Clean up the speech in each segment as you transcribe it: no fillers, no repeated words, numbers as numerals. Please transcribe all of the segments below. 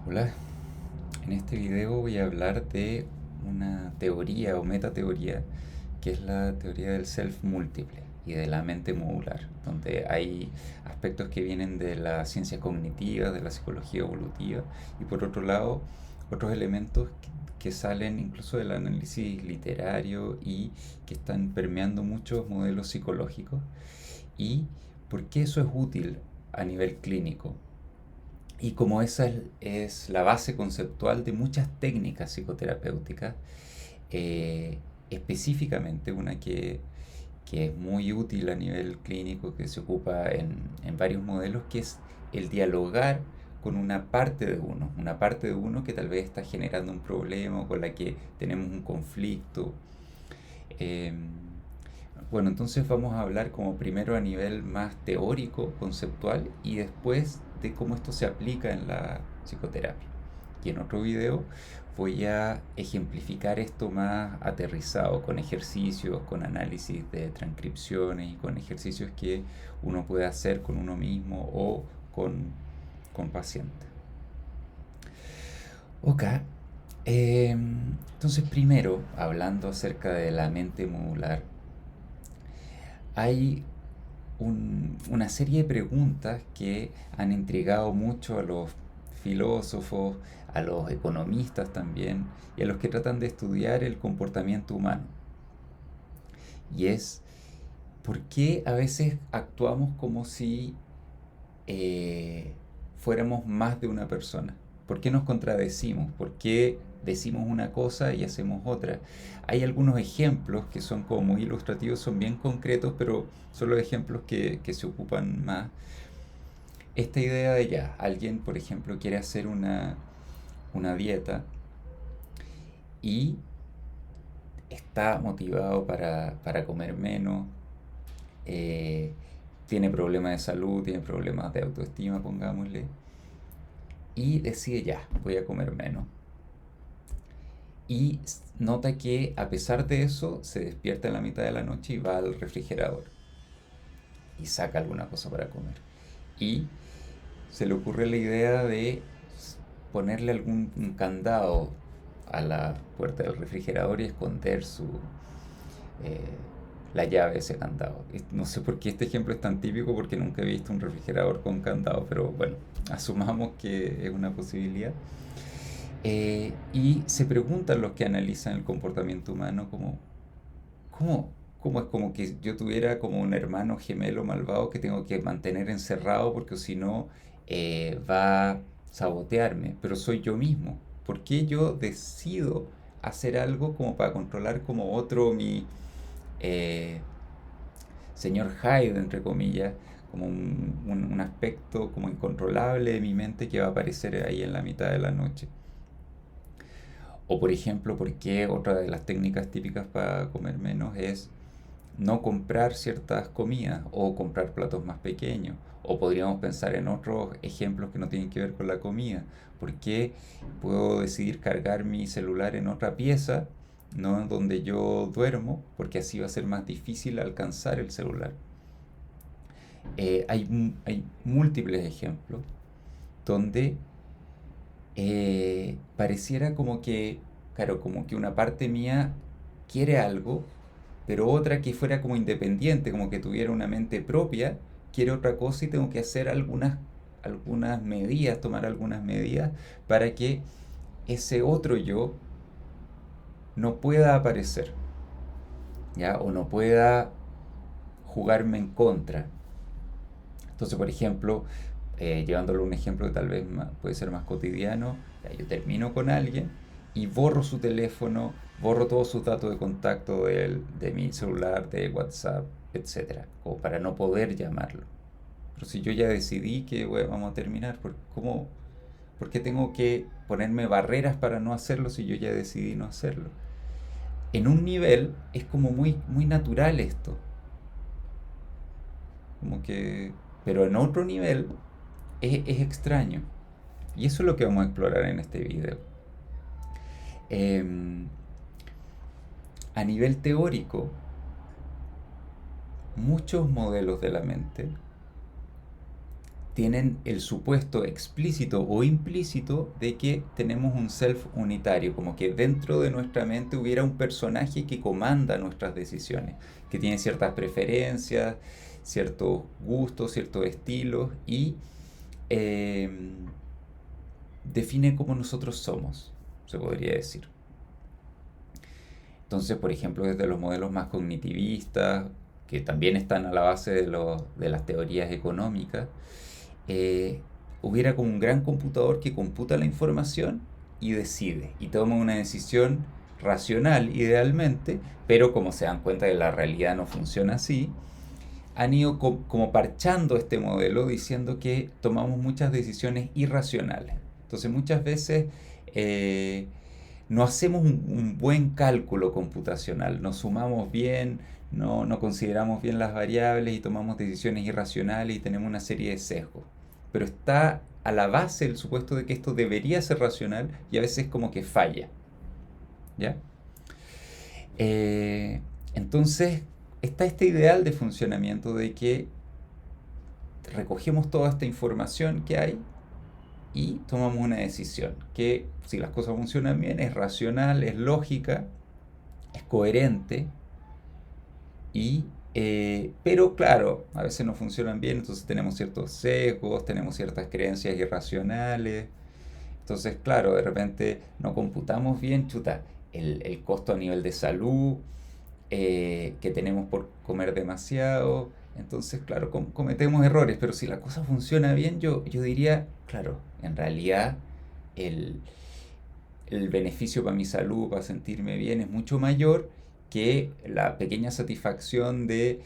Hola, en este video voy a hablar de una teoría o metateoría que es la teoría del self múltiple y de la mente modular, donde hay aspectos que vienen de la ciencia cognitiva, de la psicología evolutiva y por otro lado otros elementos que salen incluso del análisis literario y que están permeando muchos modelos psicológicos y por qué eso es útil a nivel clínico y como esa es la base conceptual de muchas técnicas psicoterapéuticas, eh, específicamente una que es muy útil a nivel clínico, que se ocupa en varios modelos, que es el dialogar con una parte de uno que tal vez está generando un problema o con la que tenemos un conflicto. Eh, bueno, entonces vamos a hablar como primero a nivel más teórico, conceptual, y después de cómo esto se aplica en la psicoterapia. Y en otro video voy a ejemplificar esto más aterrizado, con ejercicios, con análisis de transcripciones y con ejercicios que uno puede hacer con uno mismo o con pacientes. Ok, entonces primero, hablando acerca de la mente modular, hay una serie de preguntas que han intrigado mucho a los filósofos, a los economistas también, y a los que tratan de estudiar el comportamiento humano. Y es, ¿por qué a veces actuamos como si eh, fuéramos más de una persona? ¿Por qué nos contradecimos? ¿Por qué decimos una cosa y hacemos otra? Hay algunos ejemplos que son como muy ilustrativos, son bien concretos, pero son los ejemplos que se ocupan más. Esta idea de ya, alguien por ejemplo quiere hacer una dieta y está motivado para comer menos, eh, tiene problemas de salud, tiene problemas de autoestima, pongámosle, y decide ya, voy a comer menos. Y nota que a pesar de eso se despierta en la mitad de la noche y va al refrigerador y saca alguna cosa para comer. Y se le ocurre la idea de ponerle algún un candado a la puerta del refrigerador y esconder eh, la llave de ese candado. No sé por qué este ejemplo es tan típico porque nunca he visto un refrigerador con candado, pero bueno, asumamos que es una posibilidad. Y se preguntan los que analizan el comportamiento humano como, ¿cómo, cómo es como que yo tuviera como un hermano gemelo malvado que tengo que mantener encerrado porque si no va a sabotearme? Pero soy yo mismo. ¿Por qué yo decido hacer algo como para controlar como otro mi eh, señor Hyde, entre comillas, como un aspecto como incontrolable de mi mente que va a aparecer ahí en la mitad de la noche? O por ejemplo, ¿por qué otra de las técnicas típicas para comer menos es no comprar ciertas comidas o comprar platos más pequeños? O podríamos pensar en otros ejemplos que no tienen que ver con la comida. ¿Por qué puedo decidir cargar mi celular en otra pieza, no en donde yo duermo? Porque así va a ser más difícil alcanzar el celular. Hay múltiples ejemplos donde pareciera como que, claro, como que una parte mía quiere algo, pero otra que fuera como independiente, como que tuviera una mente propia, quiere otra cosa y tengo que hacer algunas medidas, tomar algunas medidas para que ese otro yo no pueda aparecer, ¿ya? O no pueda jugarme en contra. Entonces, por ejemplo, llevándolo a un ejemplo que tal vez puede ser más cotidiano, ya, yo termino con alguien y borro su teléfono, borro todos sus datos de contacto de mi celular, de WhatsApp, etcétera, como para no poder llamarlo. Pero si yo ya decidí que bueno, vamos a terminar, ¿por qué tengo que ponerme barreras para no hacerlo si yo ya decidí no hacerlo? En un nivel es como muy natural esto, como que, pero en otro nivel es extraño. Y eso es lo que vamos a explorar en este video. Em, a nivel teórico, muchos modelos de la mente tienen el supuesto explícito o implícito de que tenemos un self unitario, como que dentro de nuestra mente hubiera un personaje que comanda nuestras decisiones, que tiene ciertas preferencias, ciertos gustos, ciertos estilos y eh, define cómo nosotros somos, se podría decir. Entonces, por ejemplo, desde los modelos más cognitivistas, que también están a la base de las teorías económicas, eh, hubiera como un gran computador que computa la información y decide, y toma una decisión racional idealmente, pero como se dan cuenta que la realidad no funciona así, han ido como parchando este modelo diciendo que tomamos muchas decisiones irracionales. Entonces muchas veces eh, no hacemos un buen cálculo computacional, no sumamos bien, no consideramos bien las variables y tomamos decisiones irracionales y tenemos una serie de sesgos. Pero está a la base el supuesto de que esto debería ser racional y a veces como que falla. ¿Ya? Eh, entonces está este ideal de funcionamiento de que recogemos toda esta información que hay y tomamos una decisión que si las cosas funcionan bien es racional, es lógica, es coherente y pero claro, a veces no funcionan bien, entonces tenemos ciertos sesgos, tenemos ciertas creencias irracionales. Entonces, claro, de repente no computamos bien, chuta, el costo a nivel de salud que tenemos por comer demasiado. Entonces, claro, cometemos errores, pero si la cosa funciona bien, yo diría, claro, en realidad el, el beneficio para mi salud, para sentirme bien, es mucho mayor que la pequeña satisfacción de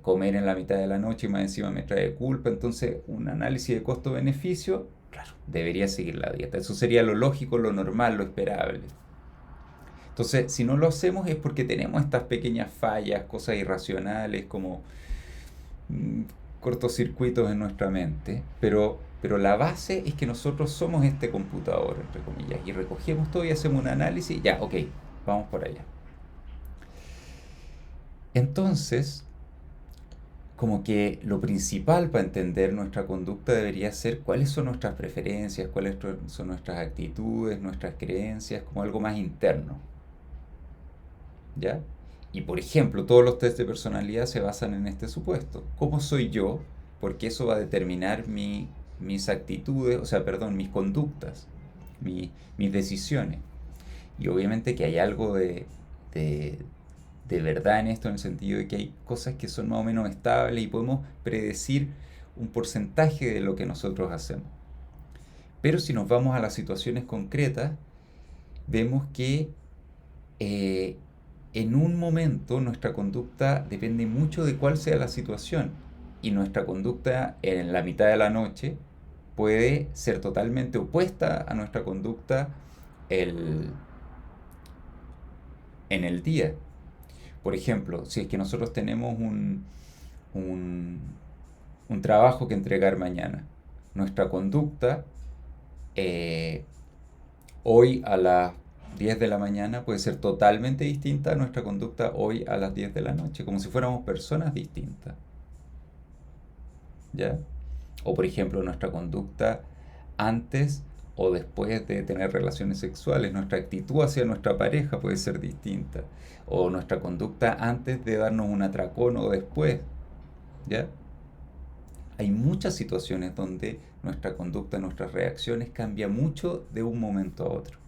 comer en la mitad de la noche y más encima me trae culpa. Entonces, un análisis de costo-beneficio, claro, debería seguir la dieta. Eso sería lo lógico, lo normal, lo esperable. Entonces, si no lo hacemos es porque tenemos estas pequeñas fallas, cosas irracionales, como mm, cortocircuitos en nuestra mente, pero la base es que nosotros somos este computador, entre comillas, y recogemos todo y hacemos un análisis, ya, ok, vamos por allá. Entonces, como que lo principal para entender nuestra conducta debería ser cuáles son nuestras preferencias, cuáles son nuestras actitudes, nuestras creencias, como algo más interno, ¿ya? Y por ejemplo, todos los test de personalidad se basan en este supuesto. ¿Cómo soy yo? Porque eso va a determinar mis actitudes, o sea, perdón, mis conductas, mis decisiones. Y obviamente que hay algo de, de verdad en esto, en el sentido de que hay cosas que son más o menos estables y podemos predecir un porcentaje de lo que nosotros hacemos. Pero si nos vamos a las situaciones concretas, vemos que eh, en un momento nuestra conducta depende mucho de cuál sea la situación y nuestra conducta en la mitad de la noche puede ser totalmente opuesta a nuestra conducta el, en el día. Por ejemplo, si es que nosotros tenemos un, un trabajo que entregar mañana, nuestra conducta eh, hoy a las 10 de la mañana puede ser totalmente distinta a nuestra conducta hoy a las 10 de la noche, como si fuéramos personas distintas, ¿ya? O por ejemplo, nuestra conducta antes o después de tener relaciones sexuales, nuestra actitud hacia nuestra pareja puede ser distinta, o nuestra conducta antes de darnos un atracón o después, ¿ya? Hay muchas situaciones donde nuestra conducta, nuestras reacciones cambian mucho de un momento a otro.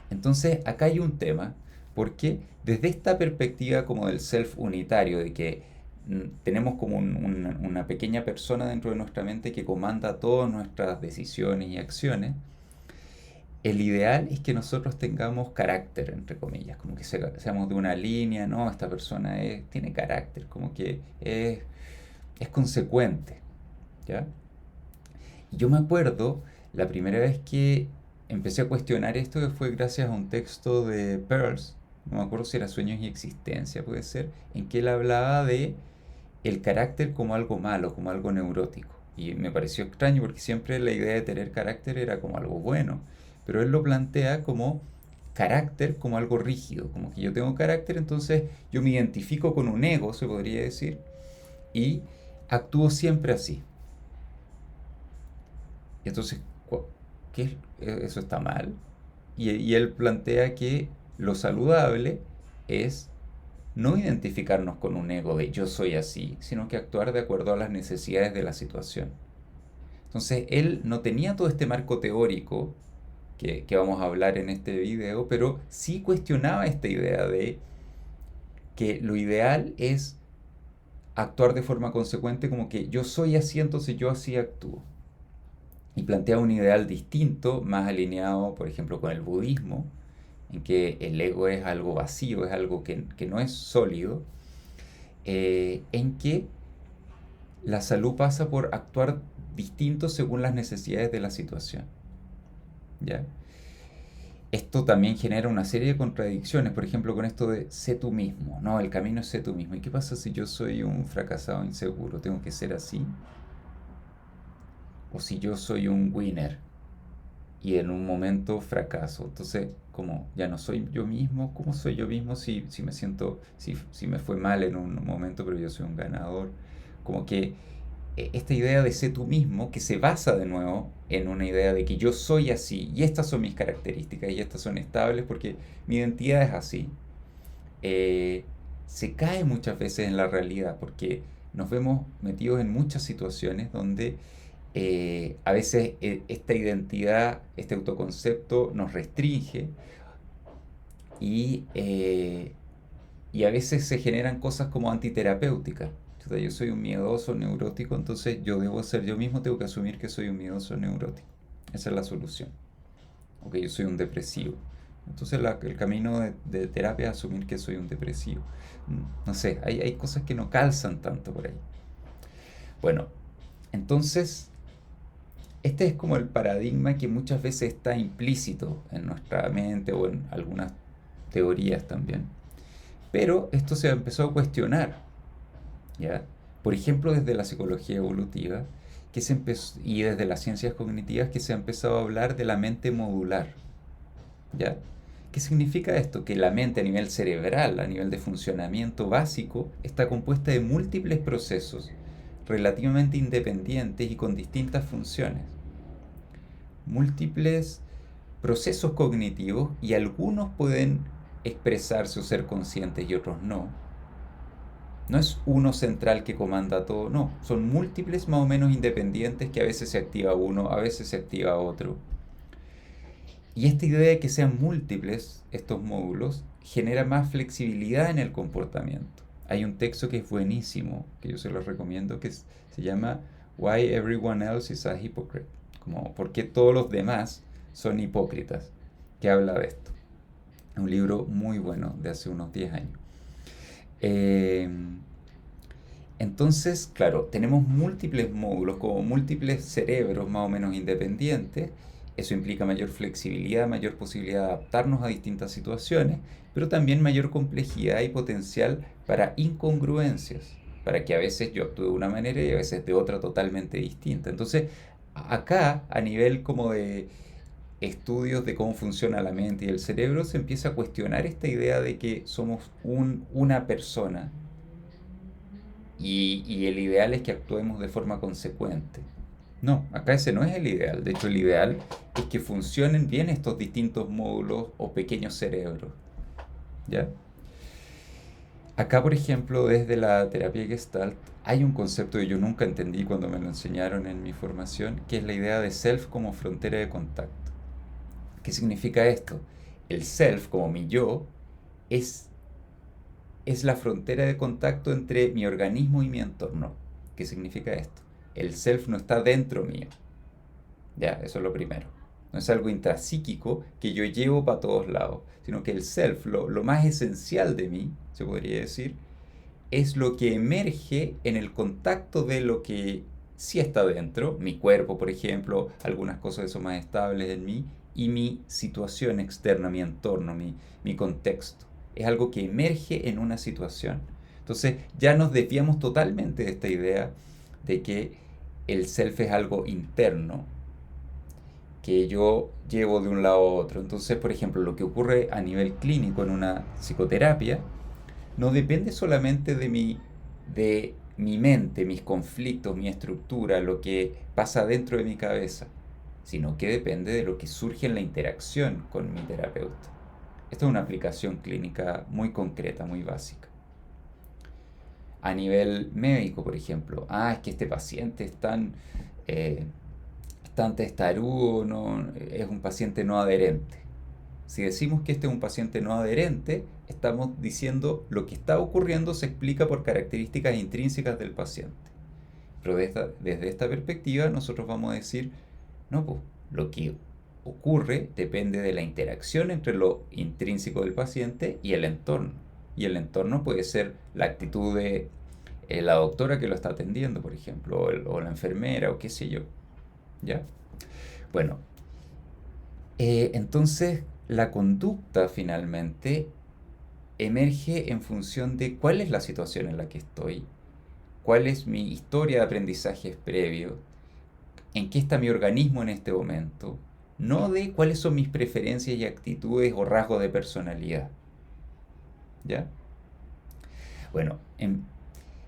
Entonces, acá hay un tema, porque desde esta perspectiva como del self unitario, de que tenemos como una pequeña persona dentro de nuestra mente que comanda todas nuestras decisiones y acciones, el ideal es que nosotros tengamos carácter, entre comillas, como que seamos de una línea, ¿no? Esta persona tiene carácter, como que es consecuente, ¿ya? Y yo me acuerdo la primera vez que empecé a cuestionar esto que fue gracias a un texto de Peirce, no me acuerdo si era Sueños y Existencia, puede ser, en que él hablaba de el carácter como algo malo, como algo neurótico. Y me pareció extraño porque siempre la idea de tener carácter era como algo bueno, pero él lo plantea como carácter como algo rígido, como que yo tengo carácter, entonces yo me identifico con un ego, se podría decir, y actúo siempre así. Entonces, ¿qué eso está mal? Y él plantea que lo saludable es no identificarnos con un ego de yo soy así, sino que actuar de acuerdo a las necesidades de la situación. Entonces, él no tenía todo este marco teórico que vamos a hablar en este video, pero sí cuestionaba esta idea de que lo ideal es actuar de forma consecuente como que yo soy así, entonces yo así actúo. Y plantea un ideal distinto, más alineado, por ejemplo, con el budismo, en que el ego es algo vacío, es algo que no es sólido, en que la salud pasa por actuar distinto según las necesidades de la situación. ¿Ya? Esto también genera una serie de contradicciones, por ejemplo, con esto de sé tú mismo, no, el camino es sé tú mismo. ¿Y qué pasa si yo soy un fracasado inseguro? ¿Tengo que ser así? ¿O si yo soy un winner y en un momento fracaso? Entonces, como ya no soy yo mismo, ¿cómo soy yo mismo si me siento, si me fue mal en un momento, pero yo soy un ganador? Como que esta idea de ser tú mismo, que se basa de nuevo en una idea de que yo soy así y estas son mis características y estas son estables porque mi identidad es así, eh, se cae muchas veces en la realidad porque nos vemos metidos en muchas situaciones donde a veces esta identidad, este autoconcepto nos restringe y, eh, y a veces se generan cosas como antiterapéuticas. Yo soy un miedoso neurótico, entonces yo debo ser yo mismo, tengo que asumir que soy un miedoso neurótico. Esa es la solución. O que yo soy un depresivo. Entonces el camino de terapia es asumir que soy un depresivo. No sé, hay cosas que no calzan tanto por ahí. Bueno, entonces este es como el paradigma que muchas veces está implícito en nuestra mente o en algunas teorías también. Pero esto se empezó a cuestionar, ¿ya? Por ejemplo, desde la psicología evolutiva y desde las ciencias cognitivas que se ha empezado a hablar de la mente modular, ¿ya? ¿Qué significa esto? Que la mente a nivel cerebral, a nivel de funcionamiento básico, está compuesta de múltiples procesos relativamente independientes y con distintas funciones. Múltiples procesos cognitivos y algunos pueden expresarse o ser conscientes y otros no. No es uno central que comanda todo, no, son múltiples más o menos independientes que a veces se activa uno, a veces se activa otro. Y esta idea de que sean múltiples estos módulos genera más flexibilidad en el comportamiento. Hay un texto que es buenísimo, que yo se lo recomiendo, se llama Why Everyone Else is a Hypocrite, como ¿por qué todos los demás son hipócritas?, que habla de esto. Un libro muy bueno de hace unos 10 años. Eh, entonces, claro, tenemos múltiples módulos, como múltiples cerebros más o menos independientes. Eso implica mayor flexibilidad, mayor posibilidad de adaptarnos a distintas situaciones, pero también mayor complejidad y potencial para incongruencias, para que a veces yo actúe de una manera y a veces de otra totalmente distinta. Entonces, acá, a nivel como de estudios de cómo funciona la mente y el cerebro, se empieza a cuestionar esta idea de que somos una persona y el ideal es que actuemos de forma consecuente. No, acá ese no es el ideal. De hecho, el ideal es que funcionen bien estos distintos módulos o pequeños cerebros. ¿Ya? Acá, por ejemplo, desde la terapia Gestalt, hay un concepto que yo nunca entendí cuando me lo enseñaron en mi formación, que es la idea de self como frontera de contacto. ¿Qué significa esto? El self, como mi yo, es es la frontera de contacto entre mi organismo y mi entorno. ¿Qué significa esto? El self no está dentro mío. Ya, eso es lo primero. No es algo intrapsíquico que yo llevo para todos lados, sino que el self, lo más esencial de mí, se podría decir, es lo que emerge en el contacto de lo que sí está dentro, mi cuerpo, por ejemplo, algunas cosas son más estables en mí, y mi situación externa, mi entorno, mi contexto. Es algo que emerge en una situación. Entonces ya nos desviamos totalmente de esta idea de que el self es algo interno, que yo llevo de un lado a otro. Entonces, por ejemplo, lo que ocurre a nivel clínico en una psicoterapia no depende solamente de mi mente, mis conflictos, mi estructura, lo que pasa dentro de mi cabeza, sino que depende de lo que surge en la interacción con mi terapeuta. Esta es una aplicación clínica muy concreta, muy básica. A nivel médico, por ejemplo, es que este paciente eh, es tan testarudo, no, es un paciente no adherente. Si decimos que este es un paciente no adherente, estamos diciendo lo que está ocurriendo se explica por características intrínsecas del paciente. Pero desde esta perspectiva nosotros vamos a decir, no, pues lo que ocurre depende de la interacción entre lo intrínseco del paciente y el entorno. Y el entorno puede ser la actitud de la doctora que lo está atendiendo, por ejemplo, o la enfermera, o qué sé yo. ¿Ya? Bueno, entonces la conducta finalmente emerge en función de cuál es la situación en la que estoy, cuál es mi historia de aprendizajes previo, en qué está mi organismo en este momento, no de cuáles son mis preferencias y actitudes o rasgos de personalidad. ¿Ya? Bueno,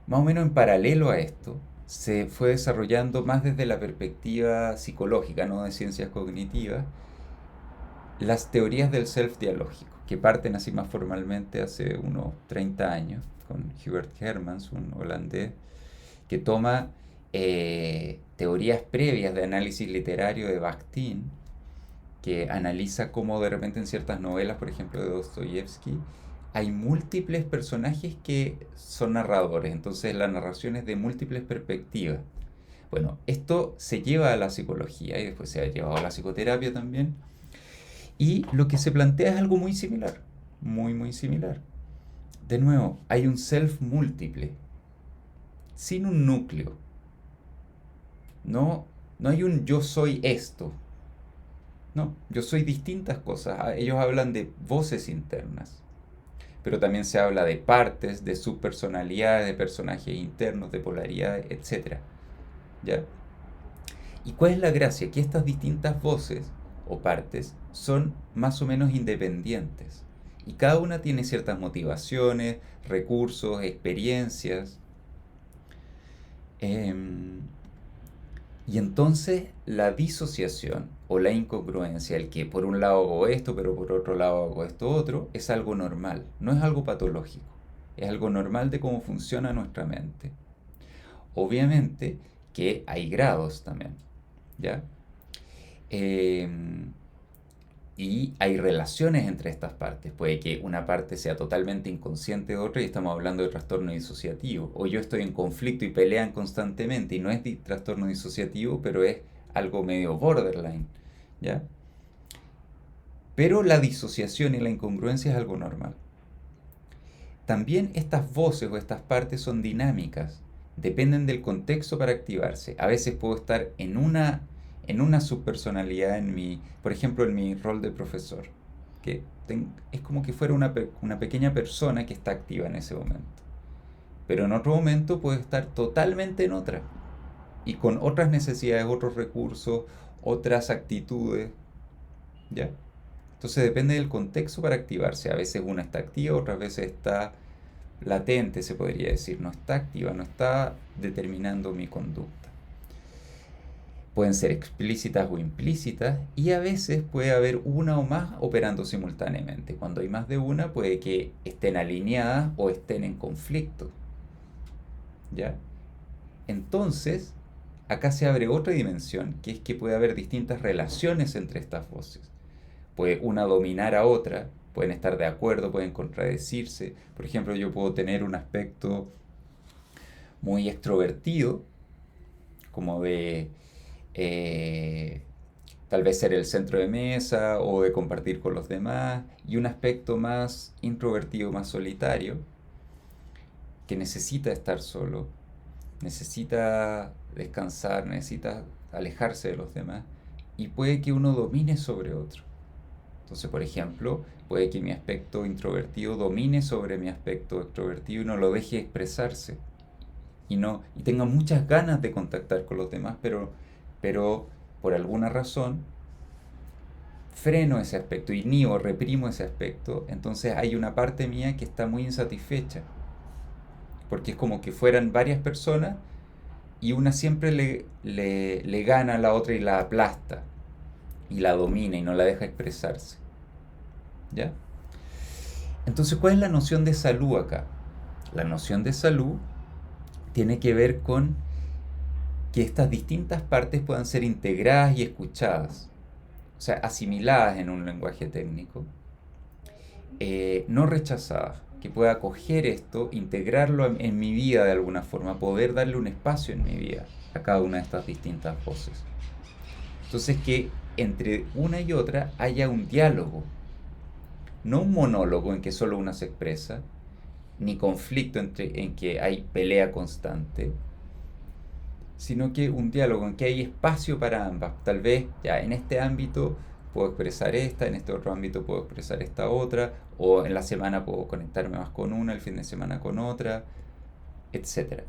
más o menos en paralelo a esto, se fue desarrollando más desde la perspectiva psicológica, no de ciencias cognitivas, las teorías del self dialógico, que parten así más formalmente hace unos 30 años, con Hubert Hermans, un holandés, que toma teorías previas de análisis literario de Bakhtin, que analiza cómo de repente en ciertas novelas, por ejemplo de Dostoyevsky, hay múltiples personajes que son narradores, entonces la narración es de múltiples perspectivas. Bueno, esto se lleva a la psicología y después se ha llevado a la psicoterapia también. Y lo que se plantea es algo muy similar, muy, muy similar. De nuevo, hay un self múltiple, sin un núcleo. No hay un yo soy esto. No, yo soy distintas cosas. Ellos hablan de voces internas, pero también se habla de partes, de subpersonalidades, de personajes internos, de polaridades, etcétera. ¿Ya? ¿Y cuál es la gracia? Que estas distintas voces o partes son más o menos independientes. Y cada una tiene ciertas motivaciones, recursos, experiencias. Em, y entonces la disociación o la incongruencia, el que por un lado hago esto, pero por otro lado hago esto otro, es algo normal, no es algo patológico. Es algo normal de cómo funciona nuestra mente. Obviamente que hay grados también, ¿ya? Em, y hay relaciones entre estas partes. Puede que una parte sea totalmente inconsciente de otra y estamos hablando de trastorno disociativo. O yo estoy en conflicto y pelean constantemente y no es trastorno disociativo, pero es algo medio borderline. ¿Ya? Pero la disociación y la incongruencia es algo normal. También estas voces o estas partes son dinámicas. Dependen del contexto para activarse. A veces puedo estar en una subpersonalidad por ejemplo, en mi rol de profesor, que es como que fuera una pequeña persona que está activa en ese momento. Pero en otro momento puede estar totalmente en otra y con otras necesidades, otros recursos, otras actitudes, ¿ya? Entonces depende del contexto para activarse. A veces una está activa, otras veces está latente, se podría decir. No está activa, no está determinando mi conducta. Pueden ser explícitas o implícitas y a veces puede haber una o más operando simultáneamente. Cuando hay más de una puede que estén alineadas o estén en conflicto. ¿Ya? Entonces, acá se abre otra dimensión, que es que puede haber distintas relaciones entre estas voces. Puede una dominar a otra, pueden estar de acuerdo, pueden contradecirse. Por ejemplo, yo puedo tener un aspecto muy extrovertido, como de tal vez ser el centro de mesa o de compartir con los demás, y un aspecto más introvertido, más solitario, que necesita estar solo, necesita descansar, necesita alejarse de los demás, y puede que uno domine sobre otro. Entonces, por ejemplo, puede que mi aspecto introvertido domine sobre mi aspecto extrovertido y no lo deje expresarse. Y tenga muchas ganas de contactar con los demás, pero por alguna razón freno ese aspecto, inhibo, reprimo ese aspecto. Entonces hay una parte mía que está muy insatisfecha. Porque es como que fueran varias personas y una siempre le gana a la otra y la aplasta. y la domina y no la deja expresarse. ¿Ya? Entonces, ¿cuál es la noción de salud acá? La noción de salud tiene que ver con que estas distintas partes puedan ser integradas y escuchadas, o sea, asimiladas en un lenguaje técnico, no rechazadas, que pueda acoger esto, integrarlo en mi vida de alguna forma, poder darle un espacio en mi vida a cada una de estas distintas voces. Entonces, que entre una y otra haya un diálogo, no un monólogo en que solo una se expresa, ni conflicto en que hay pelea constante, sino que un diálogo en que hay espacio para ambas. Tal vez ya en este ámbito puedo expresar esta, en este otro ámbito puedo expresar esta otra, o en la semana puedo conectarme más con una, el fin de semana con otra, etcétera.